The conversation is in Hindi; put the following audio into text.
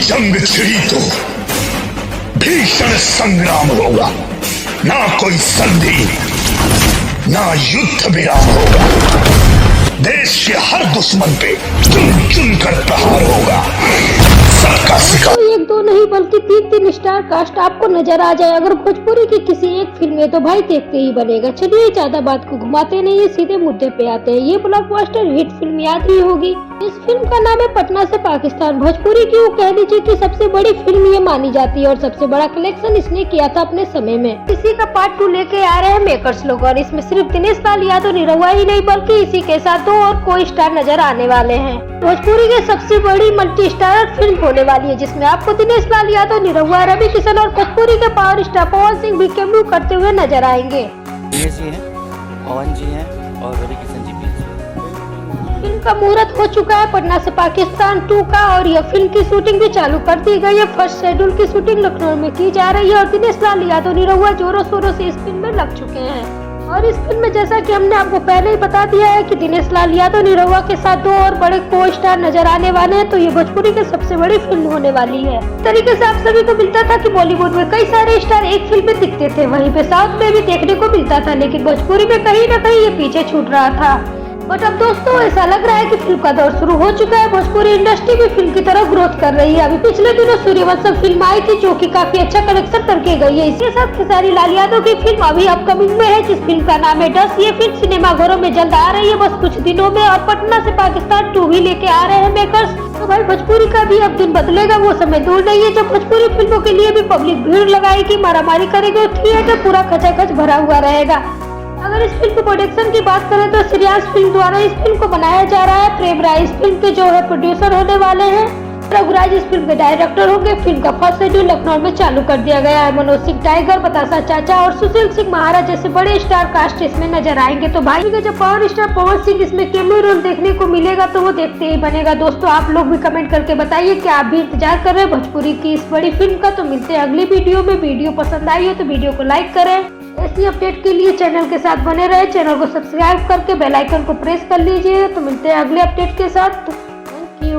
जंग छिड़ी तो भीषण संग्राम होगा, ना कोई संधि ना युद्ध विराम होगा। देश के हर दुश्मन पे चुन चुन कर प्रहार होगा, सबका शिकार। तो एक दो नहीं बल्कि 3 स्टार कास्ट आपको नजर आ जाए अगर भोजपुरी की किसी एक फिल्म में, तो भाई देखते ही बनेगा। चलिए ज्यादा बात को घुमाते नहीं है, सीधे मुद्दे पे आते हैं। ये ब्लॉकबस्टर हिट फिल्म याद ही होगी। इस फिल्म का नाम है पटना से पाकिस्तान। भोजपुरी की वो कह लीजिए कि सबसे बड़ी फिल्म ये मानी जाती है और सबसे बड़ा कलेक्शन इसने किया था अपने समय में। इसी का पार्ट 2 लेके आ रहे हैं मेकर्स लोग और इसमें सिर्फ दिनेश लाल यादव निरहुआ ही नहीं बल्कि इसी के साथ 2 और कोई स्टार नजर आने वाले हैं। भोजपुरी की सबसे बड़ी मल्टी स्टारर फिल्म होने वाली है जिसमें आपको दिनेश लाल यादव, निरहुआ, रवि किशन और भोजपुरी के पावर स्टार पवन सिंह भी कैमियो करते हुए नजर आएंगे। दिनेश जी हैं, पवन जी हैं और रवि किशन जी भी। फिल्म का मुहूर्त हो चुका है पटना से पाकिस्तान 2 का और यह फिल्म की शूटिंग भी चालू कर दी गई है। फर्स्ट शेड्यूल की शूटिंग लखनऊ में की जा रही है और दिनेश लाल यादव, निरहुआ जोरों शोरों से इस फिल्म में लग चुके हैं। और इस फिल्म में जैसा कि हमने आपको पहले ही बता दिया है कि दिनेश लाल यादव, निरहुआ के साथ 2 और बड़े को स्टार नजर आने वाले हैं, तो ये भोजपुरी की सबसे बड़ी फिल्म होने वाली है। इस तरीके से आप सभी को मिलता था कि बॉलीवुड में कई सारे स्टार एक फिल्म में दिखते थे, वहीं पे साउथ में भी देखने को मिलता था, लेकिन भोजपुरी में कहीं न कहीं ये पीछे छूट रहा था। बट अब दोस्तों ऐसा लग रहा है कि फिल्म का दौर शुरू हो चुका है। भोजपुरी इंडस्ट्री भी फिल्म की तरफ ग्रोथ कर रही है। अभी पिछले दिनों सूर्यवंशम फिल्म आई थी जो कि काफी अच्छा कलेक्शन करके गई है। इसके साथ खेसारी लाल यादव की फिल्म अभी अपकमिंग में है जिस फिल्म का नाम है 10। ये फिल्म सिनेमाघरों में जल्द आ रही है बस कुछ दिनों में। और पटना से पाकिस्तान 2 भी लेके आ रहे हैं मेकर्स। तो भाई भोजपुरी का भी अब दिन बदलेगा, वो समय दूर नहीं है जब भोजपुरी फिल्मों के लिए भी पब्लिक भीड़ लगाएगी, मारामारी करेगी और थिएटर पूरा खचाखच भरा हुआ रहेगा। अगर इस फिल्म की प्रोडक्शन की बात करें तो श्रेयांश फिल्म द्वारा इस फिल्म को बनाया जा रहा है। प्रेम राय इस फिल्म के जो है प्रोड्यूसर होने वाले हैं। रघुराज इस फिल्म के डायरेक्टर होंगे। फिल्म का फर्स्ट शेड्यूल लखनऊ में चालू कर दिया गया है। मनोज सिंह टाइगर, बतासा चाचा और सुशील सिंह महाराज जैसे बड़े स्टार कास्ट इसमें नजर आएंगे। तो भाई के जब पावर स्टार पवन सिंह इसमें कैमियो रोल देखने को मिलेगा तो वो देखते ही बनेगा। दोस्तों आप लोग भी कमेंट करके बताइए कि आप भी इंतजार कर रहे हैं भोजपुरी की इस बड़ी फिल्म का। तो मिलते हैं अगली वीडियो में। वीडियो पसंद आई हो तो वीडियो को लाइक करें। ऐसी अपडेट के लिए चैनल के साथ बने रहे। चैनल को सब्सक्राइब करके बेल आइकन को प्रेस कर लीजिए। तो मिलते हैं अगले अपडेट के साथ। Thank you.